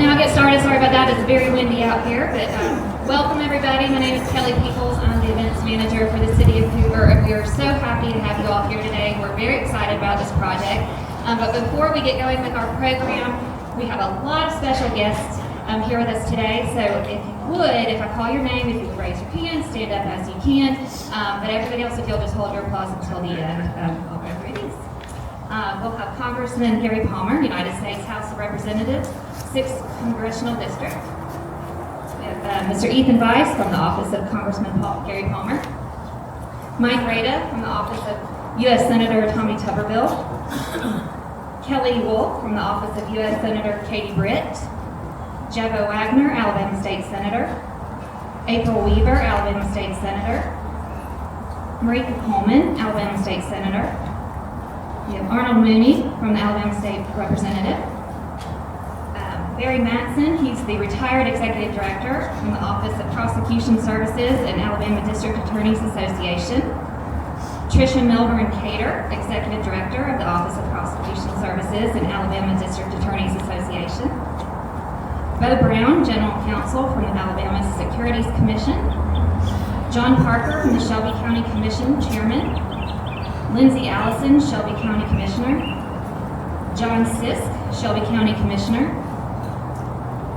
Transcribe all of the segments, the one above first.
now get started. Sorry about that. It's very windy out here, but welcome everybody. My name is Kelly Peoples. I'm the events manager for the City of Hoover, and we are so happy to have you all here today. We're very excited about this project. But before we get going with our program, we have a lot of special guests here with us today. So if you would, if I call your name, if you would raise your hand, stand up as you can. But everybody else, if you'll just hold your applause until the end, I'll go through these. We'll have Congressman Gary Palmer, United States House of Representatives, 6th Congressional District. We have Mr. Ethan Weiss from the Office of Congressman Gary Palmer. Mike Rada from the Office of U.S. Senator Tommy Tuberville. Kelly Wolf from the Office of U.S. Senator Katie Britt. Jebo Wagner, Alabama State Senator. April Weaver, Alabama State Senator. Marika Coleman, Alabama State Senator. We have Arnold Mooney from the Alabama State Representative. Barry Matson, he's the retired Executive Director from the Office of Prosecution Services and Alabama District Attorneys Association. Tricia Milburn Cater, Executive Director of the Office of Prosecution Services and Alabama District Attorneys Association. Bo Brown, General Counsel from the Alabama Securities Commission. John Parker from the Shelby County Commission, Chairman. Lindsay Allison, Shelby County Commissioner. John Sisk, Shelby County Commissioner.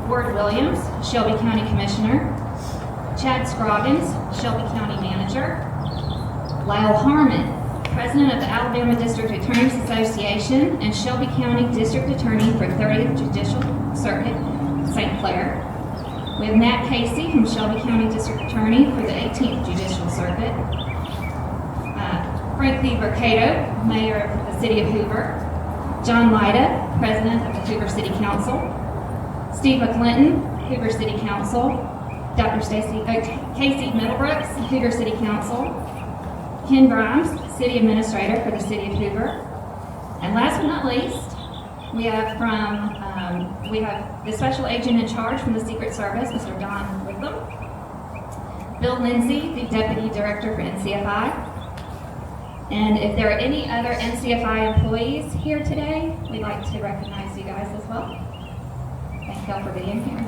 Ward Williams, Shelby County Commissioner. Chad Scroggins, Shelby County Manager. Lyle Harmon, President of the Alabama District Attorneys Association and Shelby County District Attorney for 30th Judicial Circuit, St. Clair. We have Nat Casey from Shelby County District Attorney for the 18th Judicial Circuit. Frank V. Mercado, Mayor of the City of Hoover. John Lyda, President of the Hoover City Council. Steve McClinton, Hoover City Council. Dr. Casey Middlebrooks, Hoover City Council. Ken Grimes, City Administrator for the City of Hoover. And last but not least, we have the Special Agent in Charge from the Secret Service, Mr. Don Wickham. Bill Lindsay, the Deputy Director for NCFI. And if there are any other NCFI employees here today, we'd like to recognize you guys as well. Thank y'all for being here.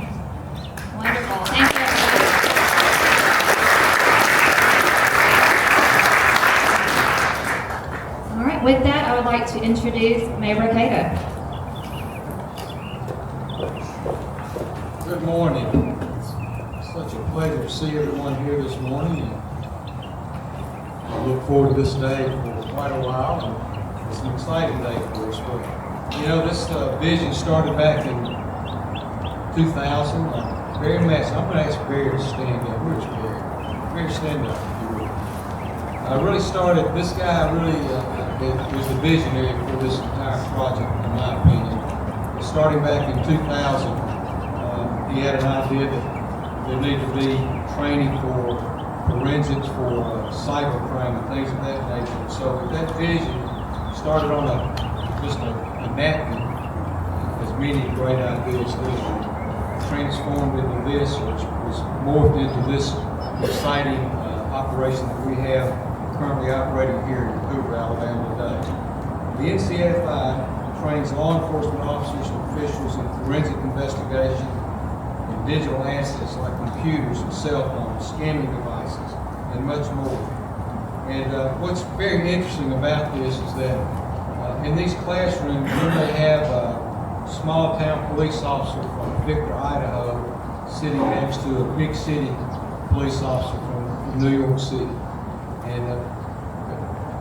Wonderful. Thank you, everybody. All right, with that, I would like to introduce Mayor Mercado. Good morning. It's such a pleasure to see everyone here this morning. And I look forward to this day for quite a while. And it's an exciting day for us. But, you know, this vision started back in 2000. Barry Matson. I'm going to ask Barry to stand up. Where's Barry? Barry, stand up if you will. I really started, this guy really was the visionary for this entire project, in my opinion. Starting back in 2000. He had an idea that there needed to be training for forensics, for cybercrime and things of that nature. So with that vision, started on just a napkin, as many great ideas do, transformed into this, which was morphed into this exciting operation that we have currently operating here in Hoover, Alabama today. The NCFI trains law enforcement officers and officials in forensic investigation, digital assets like computers and cell phones, scanning devices, and much more. And what's very interesting about this is that in these classrooms, you may have a small town police officer from Victor, Idaho, sitting next to a big city police officer from New York City. And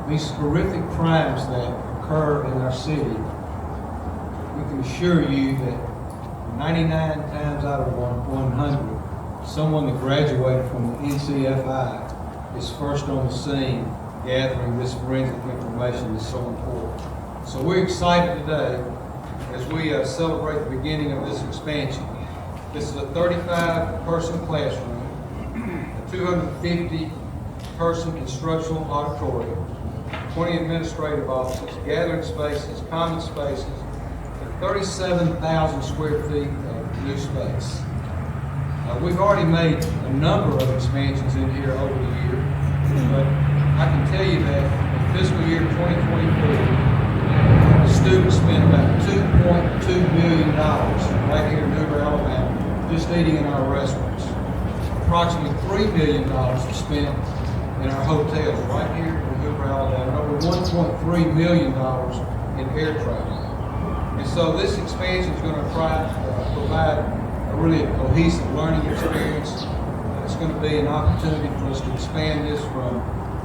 these horrific crimes that occur in our city, we can assure you that 99 times out of 100, someone that graduated from the NCFI is first on the scene gathering this forensic information that's so important. So we're excited today as we celebrate the beginning of this expansion. This is a 35-person classroom, a 250-person instructional auditorium, 20 administrative offices, gathering spaces, common spaces, 37,000 square feet of new space. We've already made a number of expansions in here over the year, but I can tell you that in fiscal year 2024, the students spent about $2.2 million right here in Hoover, Alabama, just eating in our restaurants. Approximately $3 million is spent in our hotels right here in Hoover, Alabama, over $1.3 million in air travel. And so this expansion is going to provide a really cohesive learning experience. It's going to be an opportunity for us to expand this from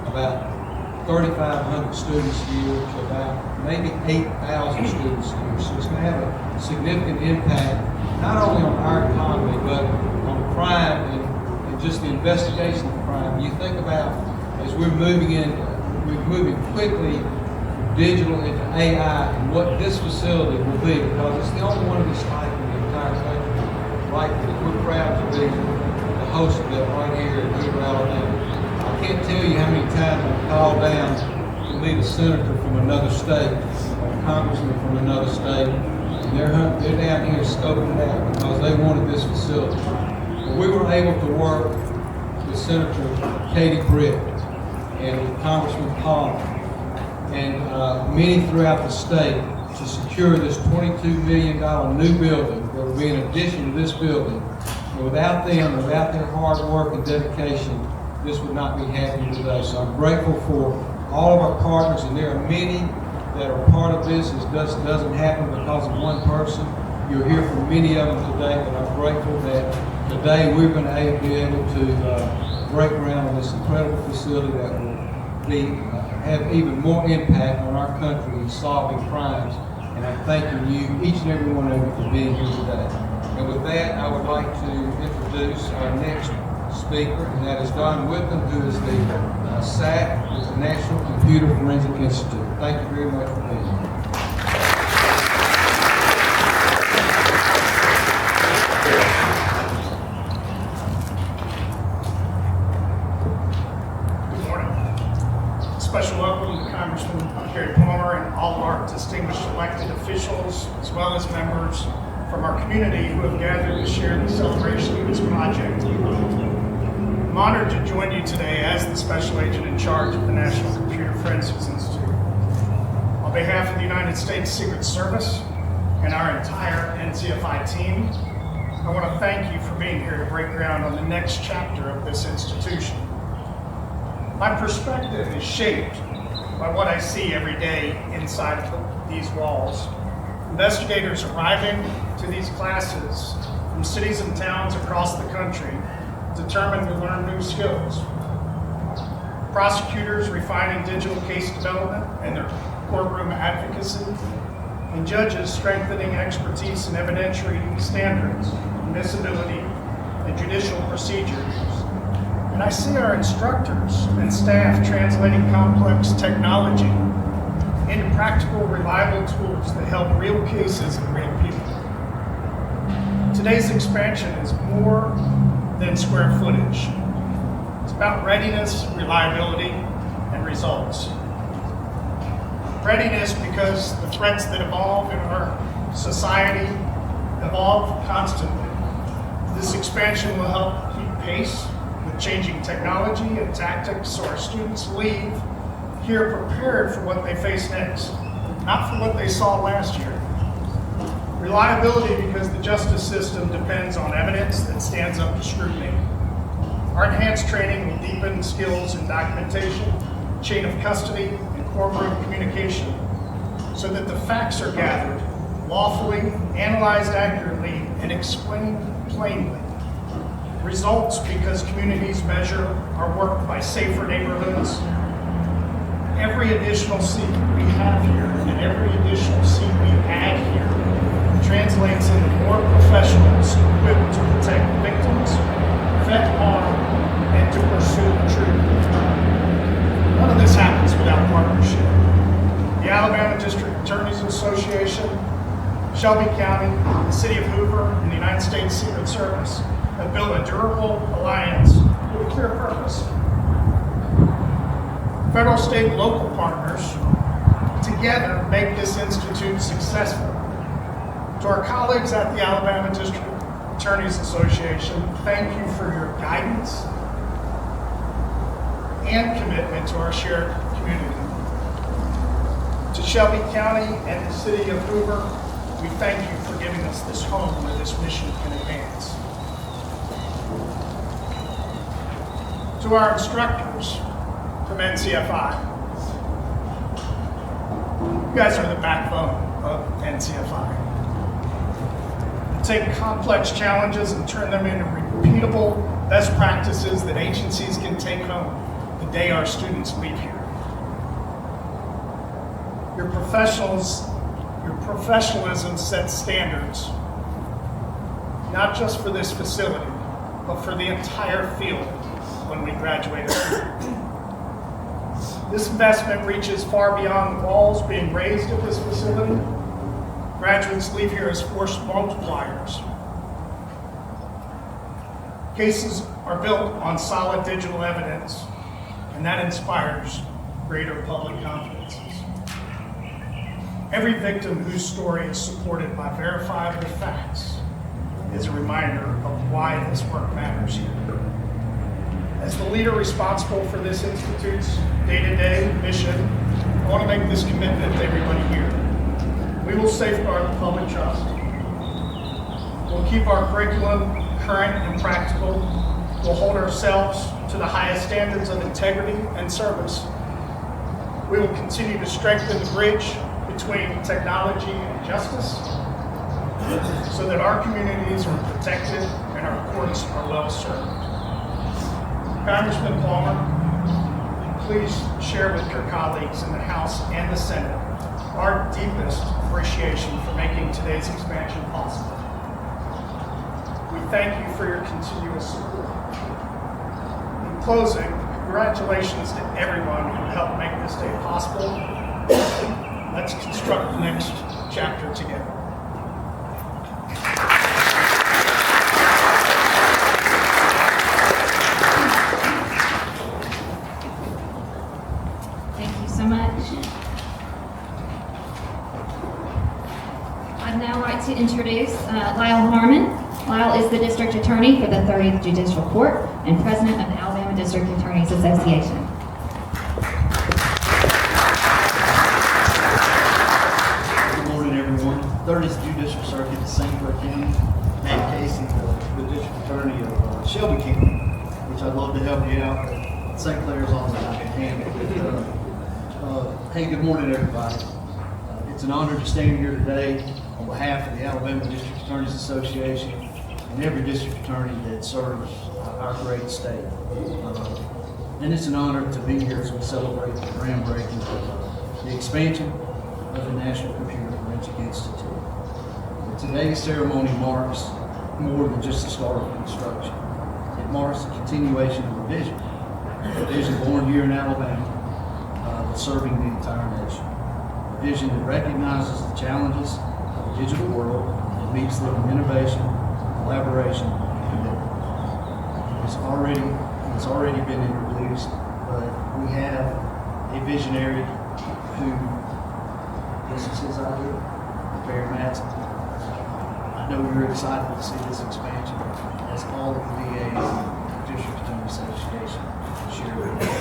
about 3,500 students a year to about maybe 8,000 students a year. So it's going to have a significant impact, not only on our economy, but on crime and just the investigation of crime. You think about, as we're moving quickly from digital into AI, and what this facility will be, because it's the only one of its type in the entire country. Like, we're proud to be the host of it right here in Hoover, Alabama. I can't tell you how many times I've called down to meet a senator from another state, or a congressman from another state, and they're down here scoping it out because they wanted this facility. But we were able to work with Senator Katie Britt and with Congressman Palmer and many throughout the state to secure this $22 million new building that will be in addition to this building. And without them, without their hard work and dedication, this would not be happening today. So I'm grateful for all of our partners, and there are many that are part of this. It doesn't happen because of one person. You'll hear from many of them today, but I'm grateful that today we're going to be able to break ground on this incredible facility that will have even more impact on our country in solving crimes. And I'm thanking you, each and every one of you, for being here today. And with that, I would like to introduce our next speaker, and that is Don Whitman, who is the SAC with the National Computer Forensic Institute. Thank you very much for being here. Good morning. Special welcome to Congressman Kerry Palmer and all of our distinguished elected officials, as well as members from our community who have gathered to share the celebration of this project. I'm honored to join you today as the special agent in charge of the National Computer Forensics Institute. On behalf of the United States Secret Service and our entire NCFI team, I want to thank you for being here to break ground on the next chapter of this institution. My perspective is shaped by what I see every day inside of these walls. Investigators arriving to these classes from cities and towns across the country determined to learn new skills. Prosecutors refining digital case development and their courtroom advocacy, and judges strengthening expertise in evidentiary standards, admissibility, and judicial procedures. And I see our instructors and staff translating complex technology into practical, reliable tools that help real cases and real people. Today's expansion is more than square footage. It's about readiness, reliability, and results. Readiness because the threats that evolve in our society evolve constantly. This expansion will help keep pace with changing technology and tactics so our students leave here prepared for what they face next, not for what they saw last year. Reliability because the justice system depends on evidence that stands up to scrutiny. Our enhanced training will deepen skills in documentation, chain of custody, and courtroom communication so that the facts are gathered lawfully, analyzed accurately, and explained plainly. Results because communities measure our work by safer neighborhoods. Every additional seat we have here and every additional seat we add here translates into more professionals equipped to protect victims, prevent harm, and to pursue the truth. None of this happens without partnership. The Alabama District Attorneys Association, Shelby County, the City of Hoover, and the United States Secret Service have built a durable alliance with a clear purpose. Federal, state, and local partners together make this institute successful. To our colleagues at the Alabama District Attorneys Association, thank you for your guidance and commitment to our shared community. To Shelby County and the City of Hoover, We thank you for giving us this home where this mission can advance. To our instructors from NCFI, you guys are the backbone of NCFI. You take complex challenges and turn them into repeatable best practices that agencies can take home the day our students leave here. Your professionalism sets standards, not just for this facility, but for the entire field when we graduate. This investment reaches far beyond the walls being raised at this facility. Graduates leave here as force multipliers. Cases are built on solid digital evidence, and that inspires greater public confidence. Every victim whose story is supported by verifiable facts is a reminder of why this work matters here. As the leader responsible for this institute's day-to-day mission, I want to make this commitment to everybody here. We will safeguard the public trust. We'll keep our curriculum current and practical. We'll hold ourselves to the highest standards of integrity and service. We will continue to strengthen the bridge between technology and justice so that our communities are protected and our courts are well served. Congressman Palmer, please share with your colleagues in the House and the Senate our deepest appreciation for making today's expansion possible. We thank you for your continuous support. In closing, congratulations to everyone who helped make this day possible. Let's construct the next chapter together. Thank you so much. I'd now like to introduce Lyle Harmon. Lyle is the District Attorney for the 30th Judicial Court and President of the Alabama District Attorneys Association. Good morning, everyone. 30th Judicial Circuit, St. Clair County. Matt Casey, the District Attorney of Shelby County, which I'd love to help you out, but St. Clair's on the hand. Hey, good morning, everybody. It's an honor to stand here today on behalf of the Alabama District Attorneys Association and every district attorney that serves our great state. And it's an honor to be here as we celebrate the groundbreaking of the expansion of the National Computer Forensic Institute. Today's ceremony marks more than just the start of construction. It marks the continuation of a vision born here in Alabama, but serving the entire nation. A vision that recognizes the challenges of the digital world and meets them with innovation, collaboration, and commitment. It's already been introduced, but we have a visionary who, this is his idea, Barry Madsen. I know you're excited to see this expansion, as all of the VAs and the District Attorney Association share with you.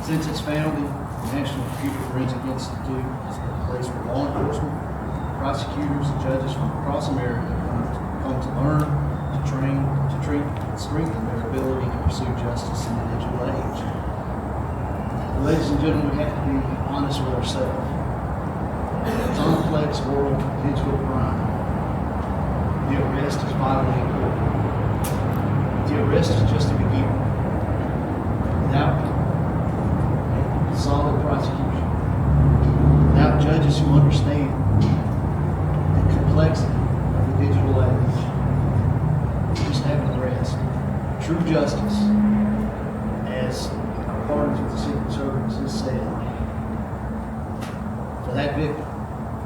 Since its founding, the National Computer Forensic Institute has been a place where law enforcement, prosecutors, and judges from across America come to learn, to train, to treat, and strengthen their ability to pursue justice in the digital age. Ladies and gentlemen, we have to be honest with ourselves. In the complex world of digital crime, the arrest is vitally important. The arrest is just a beginning. Without solid prosecution, without judges who understand the complexity of the digital age, we just have an arrest. True justice, as our partners with the Secret Service has said, for that victim,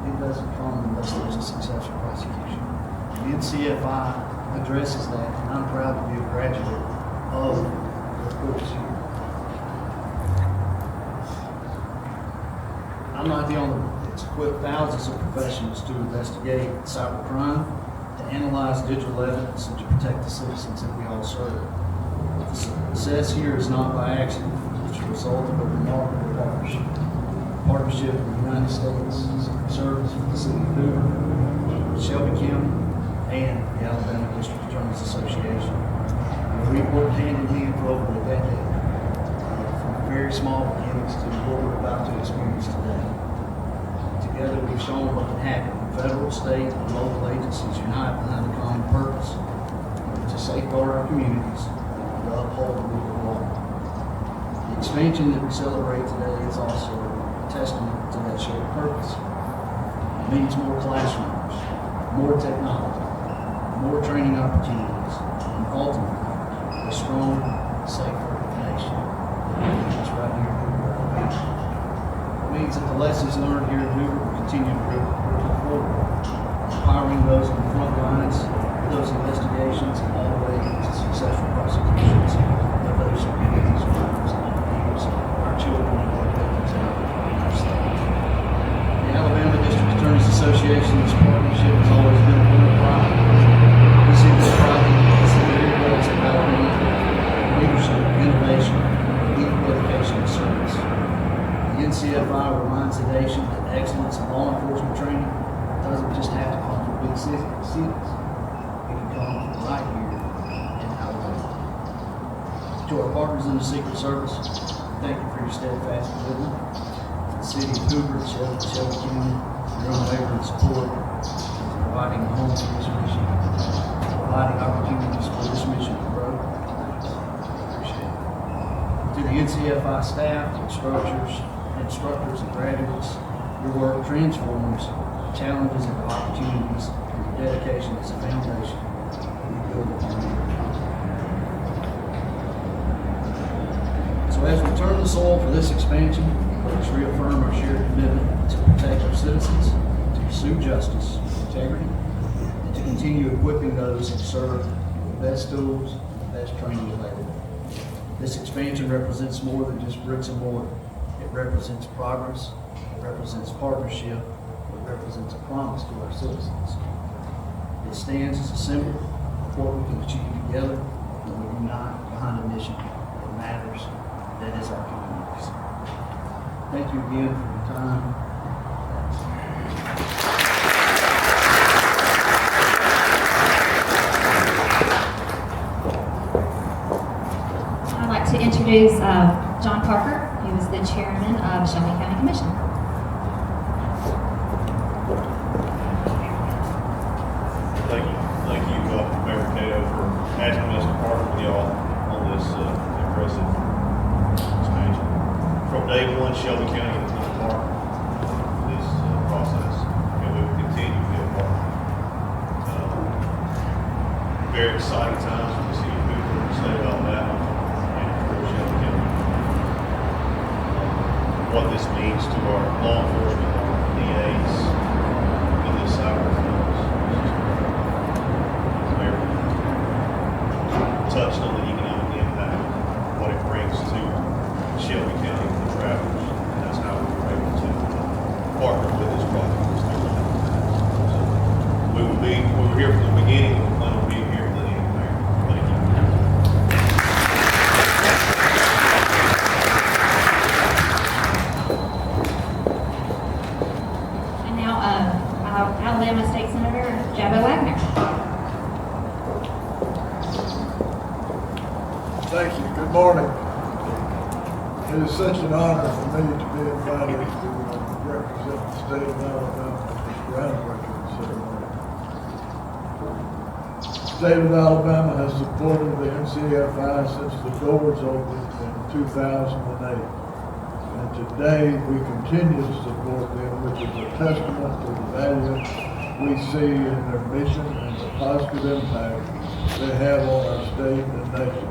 it doesn't come unless there's a successful prosecution. The NCFI addresses that, and I'm proud to be a graduate of the course here. I'm not the only one. It's equipped thousands of professionals to investigate cybercrime, to analyze digital evidence, and to protect the citizens that we all serve. The success here is not by accident. It's a result of a remarkable partnership. partnership with the United States Secret Service, with the city of Hoover, Shelby County, and the Alabama District Attorneys Association. We've worked hand in hand for over a decade, from very small beginnings to what we're about to experience today. Together, we've shown what can happen when federal, state, and local agencies unite behind a common purpose to safeguard our communities and to uphold the rule of law. The expansion that we celebrate today is also a testament to that shared purpose. It means more classrooms, more technology, more training opportunities, and ultimately, a stronger, safer nation. It's right here in Hoover, Alabama. It means that the lessons learned here in Hoover will continue to ripple forward, empowering those on the front lines, those investigations, and all the way to successful prosecutions of those who commit these crimes and abuse our children and our victims in our state. The Alabama District Attorneys Association, this partnership has always been a point of pride. We see this project as the very best of Alabama leadership, innovation, and deep dedication to service. The NCFI reminds the nation that excellence in law enforcement training doesn't just have to come from big cities. It can come from right here in Alabama. To our partners in the Secret Service, thank you for your steadfast commitment. The city of Hoover, Shelby County, your unwavering support, providing a home for this mission, providing opportunities for this mission to grow. Appreciate it. To the NCFI staff, instructors, and graduates, your work transforms challenges into opportunities, and your dedication is a foundation we build upon. So as we turn the soil for this expansion, let's reaffirm our shared commitment to protect our citizens, to pursue justice, integrity, and to continue equipping those who serve with the best tools, the best training available. This expansion represents more than just bricks and mortar. It represents progress, it represents partnership, it represents a promise to our citizens. It stands as a symbol of what we can achieve together when we unite behind a mission that matters, that is our communities. Thank you again for your time. I'd like to introduce John Parker, who is the chairman of Shelby County Commission. Thank you, Mayor Cato, for asking us to partner with y'all on this impressive expansion. From day one, Shelby County has been a part of this process, and we will continue to be a part. Very exciting times for the city of Hoover, the state of Alabama, and for Shelby County. What this means to our law enforcement, our DAs, in this side of the touched on the economic impact, what it brings to Shelby County and the travelers, and that's how we were able to partner with this project. So we were here from the beginning, and we plan on being here to the end, Mayor. Thank you. And now, our Alabama State Senator, Jabba Wagner. Thank you. Good morning. It is such an honor for me to be invited to represent the state of Alabama at this groundbreaking ceremony. The state of Alabama has supported the NCFI since the doors opened in 2008. And today we continue to support them, which is a testament to the value we see in their mission and the positive impact they have on our state and nation.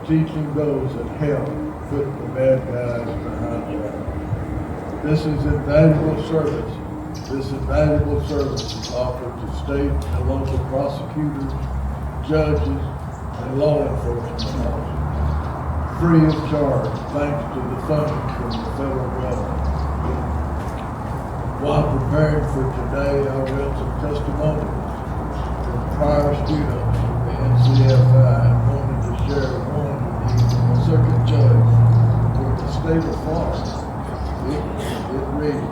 Teaching those that help put the bad guys behind bars. This is invaluable service. This invaluable service is offered to state and local prosecutors, judges, and law enforcement officers, free of charge, thanks to the funding from the federal government. While preparing for today, I read some testimonials from prior students from the NCFI and wanted to share one with you from a circuit judge for the state of Florida. meeting.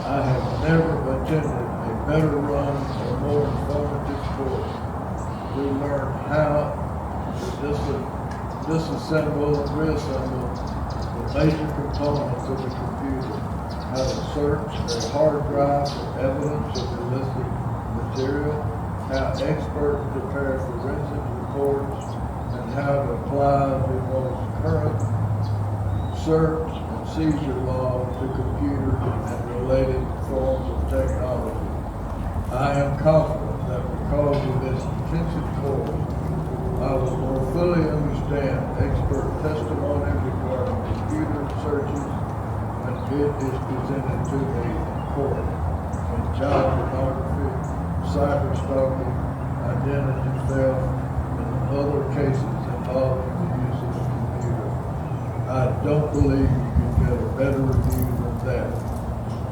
I have never attended a better run or more informative course. We learned how to disassemble and reassemble the major components of the computer, how to search a hard drive for evidence of illicit material, how experts prepare forensic reports, and how to apply the most current search and seizure law to computers and related forms of technology. I am confident that because of this intensive course, I will more fully understand expert testimony regarding computer searches when it is presented to me in court, in child pornography, cyber stalking, identity theft, and other cases involving the use of the computer. I don't believe you can get a better review than that.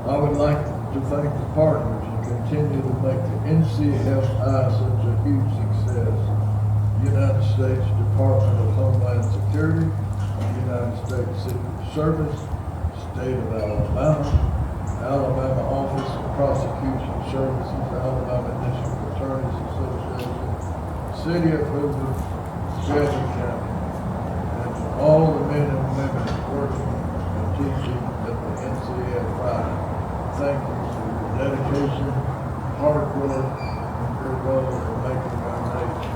I would like to thank the partners and continue to make the NCFI such a huge success. United States Department of Homeland Security, United States Secret Service, State of Alabama, Alabama Office of Prosecution Services, Alabama District Attorneys Association, City of Hoover, Shelby County, and to all the men and women working and teaching at the NCFI. Thank you for your dedication, hard work, and your role in making our nation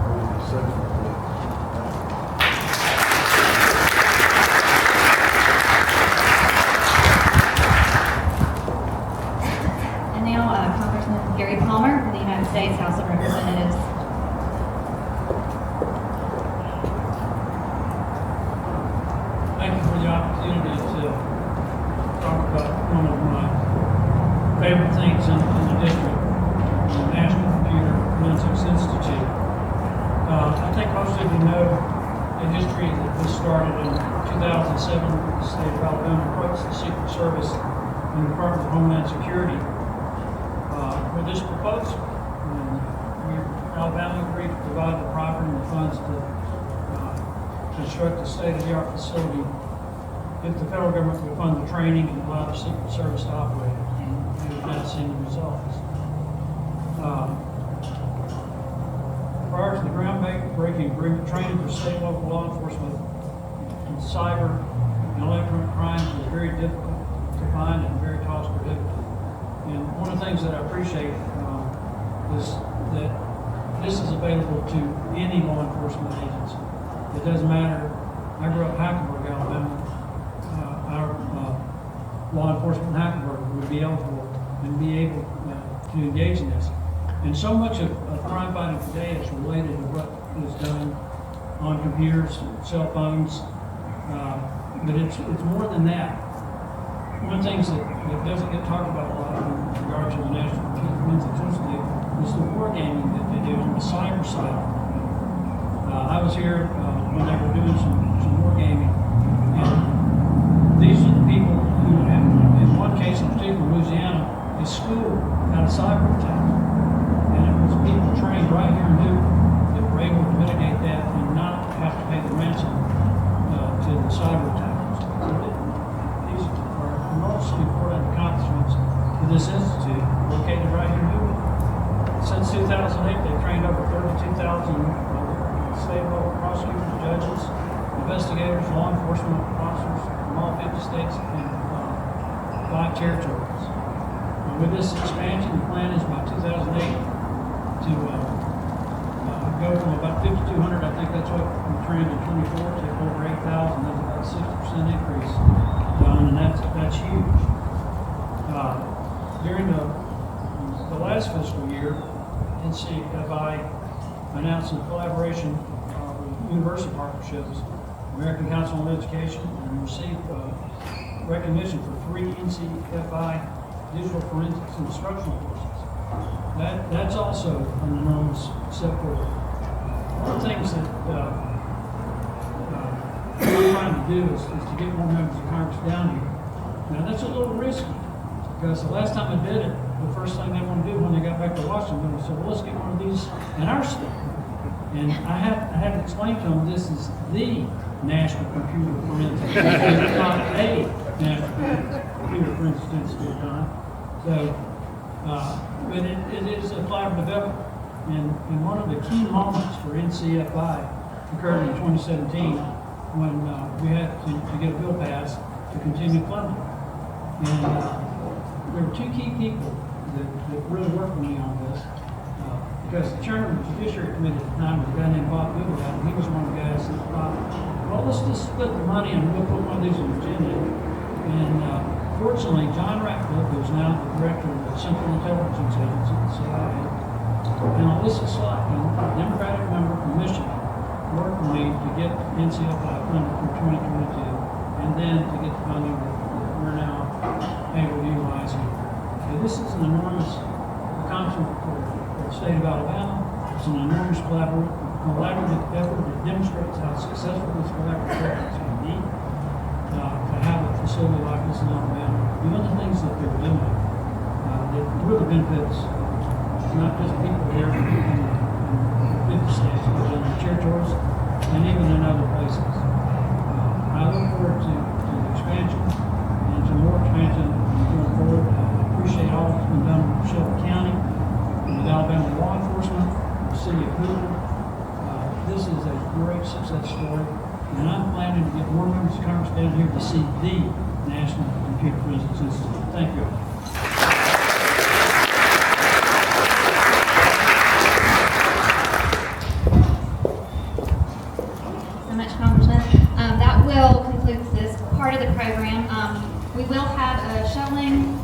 really safe and good. And now, Congressman Gary Palmer from the United States House of Representatives. Thank you for the opportunity to talk about one of my favorite things in the district, the National Computer Forensics Institute. I think most of you know the history that this started in 2007. The state of Alabama approached the Secret Service and the Department of Homeland Security with this proposal. Alabama agreed to provide the property and the funds to construct a state-of-the-art facility if the federal government would fund the training and allow the Secret Service to operate it. And we've now seen the results. Prior to the groundbreaking agreement, training for state and local law enforcement in cyber and electronic crimes was very difficult to find and very cost prohibitive. And one of the things that I appreciate is that this is available to any law enforcement agency. It doesn't matter. I grew up in Hackleburg, Alabama. Our law enforcement in Hackleburg would be eligible and be able to engage in this. And so much of crime fighting today is related to what is done on computers, cell phones, but it's more than that. One of the things that doesn't get talked about a lot in regards to the National Computer Forensics Institute is the wargaming that they do on the cyber side. I was here when they were doing some wargaming, and these are the people who have, in one case in particular, Louisiana, a school had a cyber attack, and it was people trained right here in Newton that were able to mitigate that and not have to pay the ransom to the cyber attackers. So these are enormously important accomplishments for this institute located right here in Newton. Since 2008, they've trained over 32,000 state and local prosecutors, judges, investigators, law enforcement officers from all 50 states and 5 territories. With this expansion, the plan is by 2008 to go from about 5,200, I think that's what we trained in 24, to over 8,000. That's about a 60% increase, and that's huge. During the last fiscal year, NCFI announced in collaboration with university partnerships, American Council on Education, and received recognition for 3 NCFI digital forensics and instructional courses. That's also an enormous step forward. One of the things that we're trying to do is to get more members of Congress down here. Now that's a little risky, because the last time I did it, the first thing they want to do when they got back to Washington, they said, well, let's get one of these in our state. And I had to explain to them this is the National Computer Forensics. It's not a national computer for instance at the time. So, but it is a collaborative effort. And one of the key moments for NCFI occurred in 2017 when we had to get a bill passed to continue funding. And there were two key people that really worked with me on this. Because the chairman of the Judiciary Committee at the time was a guy named Bob Goodwin, and he was one of the guys that thought, well, let's just split the money and we'll put one of these in Virginia. And fortunately, John Ratcliffe, who's now the director of the Central Intelligence Agency, the CIA, and Alyssa Slotkin, a Democratic member from Michigan, worked with me to get NCFI funded for 2022, and then to get the funding that we're now able to utilize here. So this is an enormous accomplishment for the state of Alabama. It's an enormous collaborative effort that demonstrates how successful this collaborative effort can be. To have a facility like this in Alabama, doing the things that they're doing, that really benefits not just people here in the 50 states, but in the territories and even in other places. I look forward to the expansion and to more expansion going forward. I appreciate all that's been done in Shelby County, with Alabama law enforcement, the city of Hoover. This is a great success story, and I'm planning to get more members of Congress down here to see the National Computer Forensics Institute. Thank you. So much, Congressman. That will conclude this part of the program. We will have a shoveling,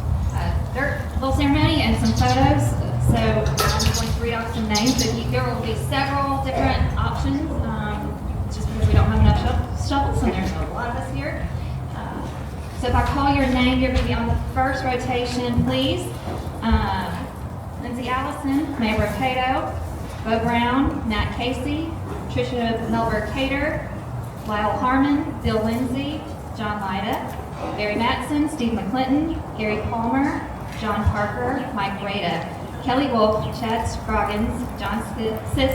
dirt little ceremony and some photos. So I'm going to read off some names. So there will be several different options, just because we don't have enough shovels and there's a lot of us here. So if I call your name, you're going to be on the first rotation, please. Lindsay Allison, Mayor Cato, Bo Brown, Nat Casey, Tricia Melber Cater, Lyle Harmon, Bill Lindsay, John Lyda, Barry Matson, Steve McClinton, Gary Palmer, John Parker, Mike Rada, Kelly Wolf, Chad Scroggins, John Sis,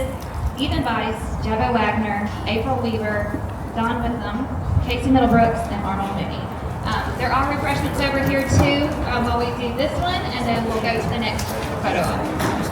Ethan Weiss, Jabba Wagner, April Weaver, Don Witham, Casey Middlebrooks, and Arnold Mooney. There are refreshments over here too while we do this one, and then we'll go to the next photo op.